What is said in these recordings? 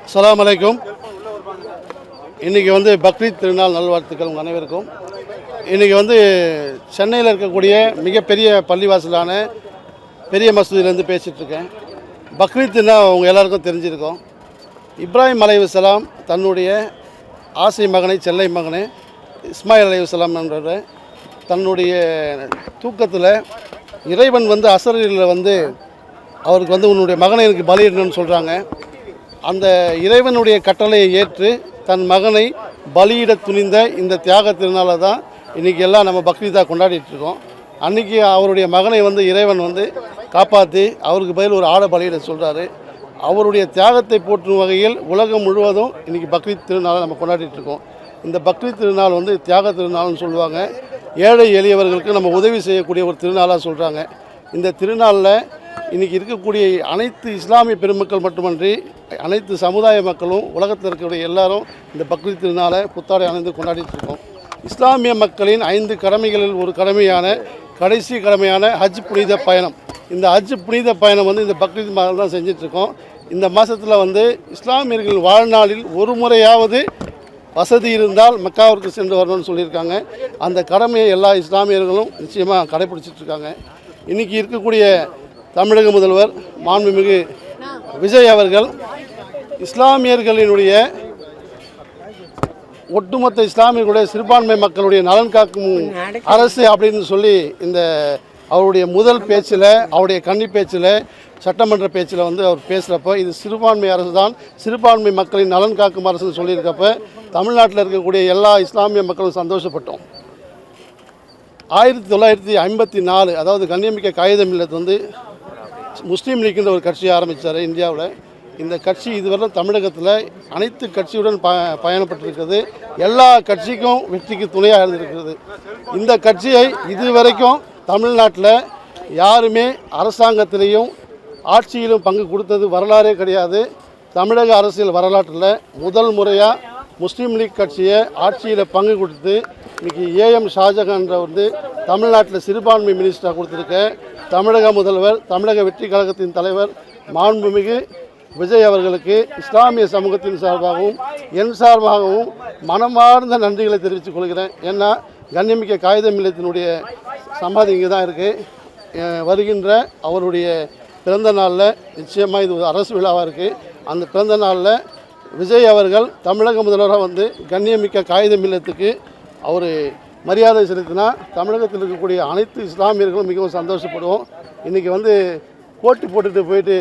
அஸ்ஸலாமு அலைக்கும். இன்றைக்கி பக்ரீத் திருநாள் நல்வாழ்த்துக்கள் உங்கள் அனைவருக்கும். இன்றைக்கி சென்னையில் இருக்கக்கூடிய மிகப்பெரிய பள்ளிவாசலான பெரிய மசூதியிலேருந்து பேசிகிட்ருக்கேன். பக்ரீத்னா அவங்க எல்லாருக்கும் தெரிஞ்சிருக்கும். இப்ராஹிம் அலைஹிஸ்ஸலாம் தன்னுடைய ஆசை மகனை, செல்லை மகனை இஸ்மாயில் அலைஹிஸ்ஸலாம் என்ற தன்னுடைய தூக்கத்தில் இறைவன் அசரில் அவருக்கு உன்னுடைய மகனை எனக்கு பலியிடணும்னு சொல்கிறாங்க. அந்த இறைவனுடைய கட்டளையை ஏற்று தன் மகனை பலியிட துணிந்த இந்த தியாக திருநாளை தான் இன்றைக்கி எல்லாம் நம்ம பக்ரீத்தாக கொண்டாடிட்டுருக்கோம். அன்றைக்கி அவருடைய மகனை இறைவன் காப்பாற்றி அவருக்கு பதில் ஒரு ஆடை பலியிட சொல்கிறாரு. அவருடைய தியாகத்தை போற்றும் வகையில் உலகம் முழுவதும் இன்றைக்கி பக்ரீத் திருநாளை நம்ம கொண்டாடிட்டுருக்கோம். இந்த பக்ரீத் திருநாள் தியாக திருநாள்னு சொல்லுவாங்க. ஏழை எளியவர்களுக்கு நம்ம உதவி செய்யக்கூடிய ஒரு திருநாளாக சொல்கிறாங்க. இந்த திருநாளில் இன்றைக்கி இருக்கக்கூடிய அனைத்து இஸ்லாமிய பெருமக்கள் மட்டுமன்றி அனைத்து சமுதாய மக்களும் உலகத்தில் இருக்கக்கூடிய எல்லாரும் இந்த பக்ரீத் திருநாளை புத்தாடை அணிந்து கொண்டாடிட்டுருக்கோம். இஸ்லாமிய மக்களின் 5 கடமைகளில் ஒரு கடமையான கடைசி கடமையான ஹஜ் புனித பயணம். இந்த ஹஜ் புனித பயணம் இந்த பக்ரீத் மாதம் தான் செஞ்சிட்ருக்கோம். இந்த மாதத்தில் இஸ்லாமியர்கள் வாழ்நாளில் ஒரு முறையாவது வசதி இருந்தால் மக்காவிற்கு சென்று வரணும்னு சொல்லியிருக்காங்க. அந்த கடமையை எல்லா இஸ்லாமியர்களும் நிச்சயமாக கடைப்பிடிச்சிட்ருக்காங்க. இன்றைக்கி இருக்கக்கூடிய தமிழக முதல்வர் மாண்புமிகு விஜய் அவர்கள் இஸ்லாமியர்களினுடைய ஒட்டுமொத்த இஸ்லாமியர்களுடைய சிறுபான்மை மக்களுடைய நலன் காக்கும் அரசு அப்படின்னு சொல்லி இந்த அவருடைய முதல் பேச்சில், அவருடைய கன்னி பேச்சில், சட்டமன்ற பேச்சில் அவர் பேசுகிறப்ப இது சிறுபான்மை அரசு தான், சிறுபான்மை மக்களின் நலன் காக்கும் அரசுன்னு சொல்லியிருக்கப்ப தமிழ்நாட்டில் இருக்கக்கூடிய எல்லா இஸ்லாமிய மக்களும் சந்தோஷப்பட்டோம். 1954 அதாவது கண்ணியமிக்க காகிதம் இல்லத்து முஸ்லீம் லீக்ன்ற ஒரு கட்சியை ஆரம்பித்தார் இந்தியாவில். இந்த கட்சி இதுவரை தமிழகத்தில் அனைத்து கட்சியுடன் பயணப்பட்டிருக்கிறது. எல்லா கட்சிக்கும் வெற்றிக்கு துணையாக இருந்திருக்கிறது. இந்த கட்சியை இதுவரைக்கும் தமிழ்நாட்டில் யாருமே அரசாங்கத்திலையும் ஆட்சியிலும் பங்கு கொடுத்தது வரலாறே கிடையாது. தமிழக அரசியல் வரலாற்றில் முதல் முறையாக முஸ்லீம் லீக் கட்சியை ஆட்சியில் பங்கு கொடுத்து இன்றைக்கி AM ஷாஜகான்ற தமிழ்நாட்டில் சிறுபான்மை மினிஸ்டராக கொடுத்துருக்க தமிழக முதல்வர், தமிழக வெற்றி கழகத்தின் தலைவர் மாண்புமிகு விஜய் அவர்களுக்கு இஸ்லாமிய சமூகத்தின் சார்பாகவும் என் சார்பாகவும் மனமார்ந்த நன்றிகளை தெரிவித்துக் கொள்கிறேன். ஏன்னா கண்ணியமிக்க காகிதம் இல்லத்தினுடைய சமாதி இங்கே தான் இருக்குது. வருகின்ற அவருடைய பிறந்த நாளில் நிச்சயமாக இது ஒரு அரசு விழாவாக இருக்குது. அந்த பிறந்த நாளில் விஜய் அவர்கள் தமிழக முதல்வராக கண்ணியமிக்க காகிதம் இல்லத்துக்கு அவர் மரியாதை செலுத்தினா தமிழகத்தில் இருக்கக்கூடிய அனைத்து இஸ்லாமியர்களும் மிகவும் சந்தோஷப்படுவோம். இன்றைக்கி போட்டி போட்டுட்டு போயிட்டு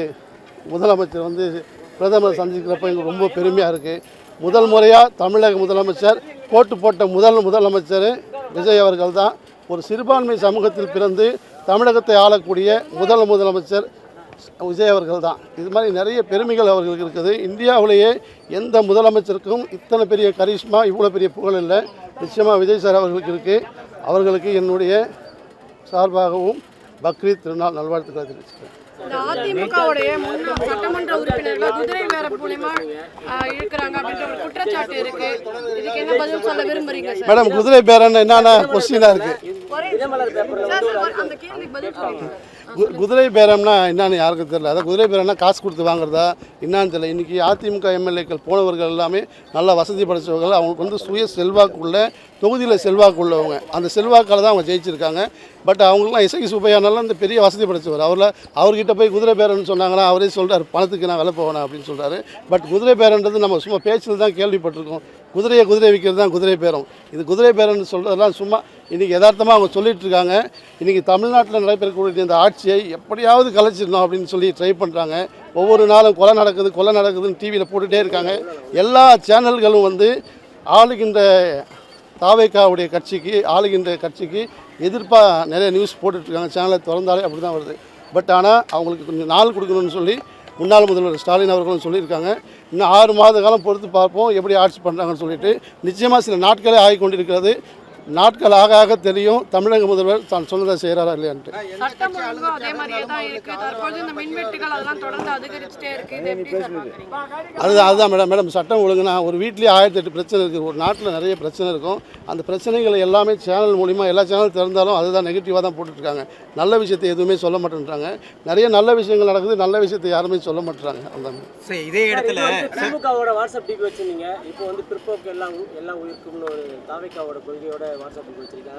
முதலமைச்சர் பிரதமர் சந்திக்கிறப்ப எங்களுக்கு ரொம்ப பெருமையாக இருக்குது. முதல் முறையாக தமிழக முதலமைச்சர் போட்ட முதலமைச்சர் விஜய் அவர்கள் தான். ஒரு சிறுபான்மை சமூகத்தில் பிறந்து தமிழகத்தை ஆளக்கூடிய முதலமைச்சர் விஜய் அவர்கள் தான். இது மாதிரி நிறைய பெருமைகள் அவர்களுக்கு இருக்குது. இந்தியாவிலேயே எந்த முதலமைச்சருக்கும் இத்தனை பெரிய கரிஷ்மா, இவ்வளோ பெரிய புகழ் இல்லை. நிச்சயமாக விஜய் சார் அவர்களுக்கு இருக்குது. அவர்களுக்கு என்னுடைய சார்பாகவும் பக்ரீத் திருநாள் நல்வாழ்த்துக்களை தெரிவிச்சுக்கிறேன். அதிமுகவுடைய முன்னாள் சட்டமன்ற உறுப்பினர்கள் குதிரை பேரம் மூலமா இழுக்கிறாங்க அப்படின்ற ஒரு குற்றச்சாட்டு இருக்கு. இதுக்கு என்ன பதில் சொல்ல விரும்புறீங்க சார்? மேடம், குதிரை பேரம் என்னன்னா கொஸ்டினா இருக்கு. அந்த கேள்விக்கு பதில் சொல்லுங்க. குதிரை பேரம்னா என்னன்னு யாருக்கும் தெரியல. அதாவது குதிரை பேரம்னா காசு கொடுத்து வாங்குறதா என்னான்னு தெரியல. இன்றைக்கி அதிமுக எம்எல்ஏக்கள் போனவர்கள் எல்லாமே நல்லா வசதி படைச்சவர்கள். அவங்களுக்கு சுய செல்வாக்குள்ள தொகுதியில் செல்வாக்கு உள்ளவங்க. அந்த செல்வாக்கால் தான் அவங்க ஜெயிச்சிருக்காங்க. பட் அவங்களுக்குலாம் இசைக்கு சுப்பையானாலும் இந்த பெரிய வசதி படைச்சவர். அவர்கிட்ட போய் குதிரை பேரன்னு சொன்னாங்கன்னா அவரே சொல்கிறார், பணத்துக்கு நான் விலை போவேன் அப்படின்னு சொல்கிறாரு. பட் குதிரை பேரன்றது நம்ம சும்மா பேச்சில் தான் கேள்விப்பட்டிருக்கோம். குதிரை விற்கிறது தான் குதிரை பேரம். இது குதிரை பேரன்னு சொல்கிறதெல்லாம் சும்மா இன்றைக்கி யதார்த்தமாக அவங்க சொல்லிகிட்டு இருக்காங்க. இன்றைக்கி தமிழ்நாட்டில் நடைபெறக்கூடிய இந்த ஆட்சியை எப்படியாவது கலைச்சிடணும் அப்படின்னு சொல்லி ட்ரை பண்ணுறாங்க. ஒவ்வொரு நாளும் கொலை நடக்குதுன்னு டிவியில் போட்டுகிட்டே இருக்காங்க. எல்லா சேனல்களும் ஆளுகின்ற தாவேக்காவுடைய கட்சிக்கு, ஆளுகின்ற கட்சிக்கு எதிர்ப்பாக நிறைய நியூஸ் போட்டுட்ருக்காங்க. சேனலை திறந்தாலே அப்படி தான் வருது. பட் ஆனால் அவங்களுக்கு கொஞ்சம் நாள் கொடுக்கணும்னு சொல்லி முன்னாள் முதல்வர் ஸ்டாலின் அவர்களும் சொல்லியிருக்காங்க. இன்னும் 6 மாத காலம் பொறுத்து பார்ப்போம் எப்படி ஆட்சி பண்ணுறாங்கன்னு சொல்லிட்டு. நிச்சயமாக சில நாட்களே ஆகிக்கொண்டிருக்கிறது. நாட்கள் ஆக ஆக தெரியும் தமிழக முதல்வர் தான் சொன்னதை செய்கிறாரா இல்லையான்ட்டு. சட்டம் ஒழுங்கும் அதே மாதிரியே தான் இருக்கு. தற்போது இந்த மின்வெட்டுகள் அதெல்லாம் தொடர்ந்து அதிகரிச்சுட்டே இருக்கு. இது எப்படி சார் பார்க்குறீங்க? அதுதான் மேடம் சட்டம் ஒழுங்குனா ஒரு வீட்லேயே 1008 பிரச்சனை இருக்குது. ஒரு நாட்டில் நிறைய பிரச்சனை இருக்கும். அந்த பிரச்சனைகளை எல்லாமே சேனல் மூலிமா எல்லா சேனல் திறந்தாலும் அதுதான் நெகட்டிவாக தான் போட்டுட்ருக்காங்க. நல்ல விஷயத்தை எதுவுமே சொல்ல மாட்டேன்றாங்க. நிறைய நல்ல விஷயங்கள் நடக்குது, நல்ல விஷயத்தை யாருமே சொல்ல மாட்டேறாங்க. அந்த சரி, இதே இடத்துல திமுகவோட வாட்ஸ்அப் டிபி வச்சிருந்தீங்க. இப்போ வந்து பிற்போக்கு எல்லாம் உயிருக்கும்னு ஒரு தாவேக்காவோட கொள்கையோட வாட்ஸ்அப் டிபி வச்சிருக்கீங்க.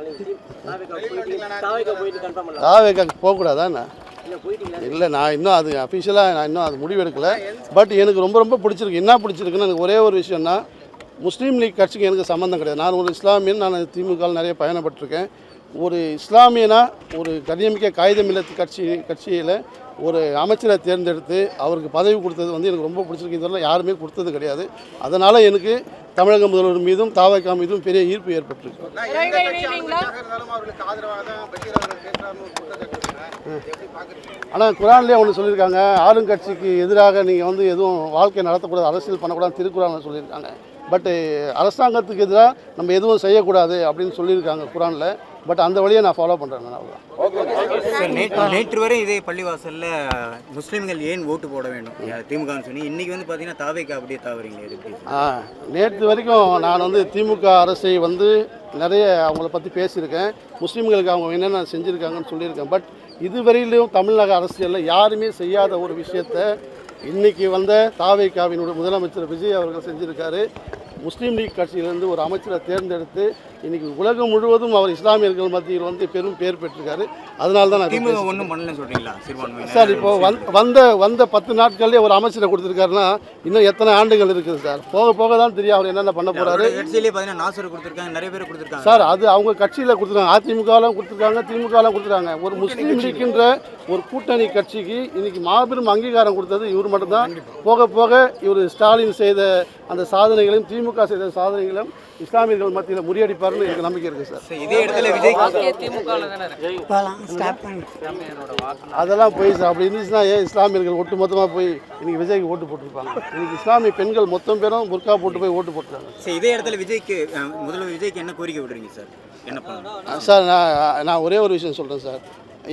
தாவேக்கா போயிட்டு கன்ஃபார்ம் பண்ணலாம். தாவேக்காக்கு போகக்கூடாதா என்ன? போயிட்டீங்களா? இல்லை, நான் இன்னும் அது அஃபிஷியலாக நான் இன்னும் அது முடிவெடுக்கலை. பட் எனக்கு ரொம்ப பிடிச்சிருக்கு. என்ன பிடிச்சிருக்குன்னு எனக்கு ஒரே ஒரு விஷயம்னா, முஸ்லீம் லீக் கட்சிக்கு எனக்கு சம்மந்தம் கிடையாது. நான் ஒரு இஸ்லாமியன். நான் திமுகவில் நிறைய பயணப்பட்டிருக்கேன். ஒரு இஸ்லாமியனா ஒரு கண்ணியமிக்க காகிதம் இல்லத்து கட்சியில் ஒரு அமைச்சரை தேர்ந்தெடுத்து அவருக்கு பதவி கொடுத்தது வந்து எனக்கு ரொம்ப பிடிச்சிருக்கு. இதெல்லாம் யாருமே கொடுத்தது கிடையாது. அதனால் எனக்கு தமிழக முதல்வர் மீதும் தாவேக்கா மீதும் பெரிய ஈர்ப்பு ஏற்பட்டிருக்கு. ஆனால் குரான்லேயே ஒன்று சொல்லியிருக்காங்க, ஆளுங்கட்சிக்கு எதிராக நீங்கள் வந்து எதுவும் வாழ்க்கை நடத்தக்கூடாது, அரசியல் பண்ணக்கூடாது திருக்குறான்னு சொல்லியிருக்காங்க. பட்டு அரசாங்கத்துக்கு எதிராக நம்ம எதுவும் செய்யக்கூடாது அப்படின்னு சொல்லியிருக்காங்க குரானில். பட் அந்த வழியை நான் ஃபாலோ பண்ணுறேன். அவ்வளோதான். நேற்று வரை இதே பள்ளிவாசலில் முஸ்லீம்கள் ஏன் ஓட்டு போட வேண்டும் திமுகன்னு சொல்லி, இன்றைக்கி வந்து பார்த்தீங்கன்னா தாவேக்கா அப்படியே தாவறீங்க இருக்கு. நேற்று வரைக்கும் நான் வந்து திமுக அரசை வந்து நிறைய அவங்கள பற்றி பேசியிருக்கேன். முஸ்லீம்களுக்கு அவங்க என்னென்ன செஞ்சுருக்காங்கன்னு சொல்லியிருக்கேன். பட் இதுவரையிலும் தமிழக அரசியலில் யாருமே செய்யாத ஒரு விஷயத்தை இன்றைக்கி வந்த தாவேக்காவினுடைய முதலமைச்சர் விஜய் அவர்கள் செஞ்சுருக்காரு. முஸ்லீம் லீக் கட்சியிலேருந்து ஒரு அமைச்சரை தேர்ந்தெடுத்து இன்றைக்கி உலகம் முழுவதும் அவர் இஸ்லாமியர்கள் மத்தியில் வந்து பெரும் பேர் பெற்றிருக்காரு. அதனால தான் திமுக ஒன்றும் பண்ணலன்னு சொல்கிறீங்களா? சார், இப்போ வந்த 10 நாட்கள்லேயே ஒரு அமைச்சரை கொடுத்துருக்காருன்னா இன்னும் எத்தனை ஆண்டுகள் இருக்குது சார்? போக தான் தெரியும் அவர் என்னென்ன பண்ண போகிறாரு. கட்சியிலே பார்த்தீங்கன்னா நாசர் கொடுத்துருக்காங்க, நிறைய பேர் கொடுத்துருக்காங்க சார். அது அவங்க கட்சியில் கொடுத்துருக்காங்க. அதிமுகலாம் கொடுத்துருக்காங்க, திமுகலாம் கொடுத்துருக்காங்க. ஒரு முஸ்லீம் லீக்ன்ற ஒரு கூட்டணி கட்சிக்கு இன்றைக்கி மாபெரும் அங்கீகாரம் கொடுத்தது இவர் மட்டும்தான். போக இவர் ஸ்டாலின் செய்த அந்த சாதனைகளையும் திமுக செய்த சாதனைகளையும் இஸ்லாமியர்கள் மத்தியில் முறியடிப்பார்னு எனக்கு நம்பிக்கை இருக்குது சார். இதே இடத்துல விஜய் அதெல்லாம் போய் சார் அப்படி இருந்துச்சுன்னா ஏன் இஸ்லாமியர்கள் ஒட்டு மொத்தமாக போய் இன்னைக்கு விஜய்க்கு ஓட்டு போட்டிருப்பாங்க? இன்னைக்கு இஸ்லாமிய பெண்கள் மொத்தம் பேரும் புர்கா போட்டு போய் ஓட்டு போட்டுருக்காங்க. சரி, இதே இடத்துல விஜய்க்கு முதல்வர் விஜய்க்கு என்ன கோரிக்கை விடுறீங்க சார்? என்ன பண்ணணும் சார்? நான் ஒரே ஒரு விஷயம் சொல்கிறேன் சார்.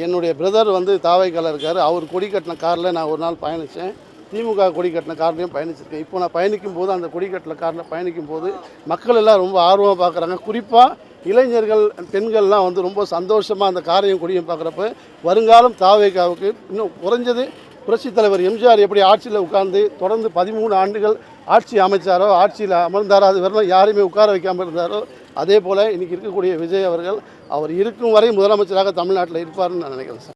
என்னுடைய பிரதர் வந்து தாவேக்கால இருக்கார். அவர் கொடி கட்டின காரில் நான் ஒரு நாள் பயணித்தேன். திமுக கொடி கட்டின கார்லையும் பயணிச்சிருக்கேன். இப்போ நான் பயணிக்கும் போது அந்த கொடி கட்டின காரில் பயணிக்கும் போது மக்கள் எல்லாம் ரொம்ப ஆர்வமாக பார்க்குறாங்க. குறிப்பாக இளைஞர்கள் பெண்கள்லாம் வந்து ரொம்ப சந்தோஷமாக அந்த காரையும் கொடியும் பார்க்குறப்ப வருங்காலம் தாவேக்காவுக்கு இன்னும் குறைஞ்சது புரட்சித் தலைவர் எம்ஜிஆர் எப்படி ஆட்சியில் உட்கார்ந்து தொடர்ந்து 13 ஆண்டுகள் ஆட்சி அமைச்சாரோ, ஆட்சியில் அமர்ந்தாரோ, அது வரலாம் யாரையுமே உட்கார வைக்காமல் இருந்தாரோ, அதே போல் இன்றைக்கி இருக்கக்கூடிய விஜய் அவர்கள் அவர் இருக்கும் வரை முதலமைச்சராக தமிழ்நாட்டில் இருப்பார்னு நான் நினைக்கிறேன் சார்.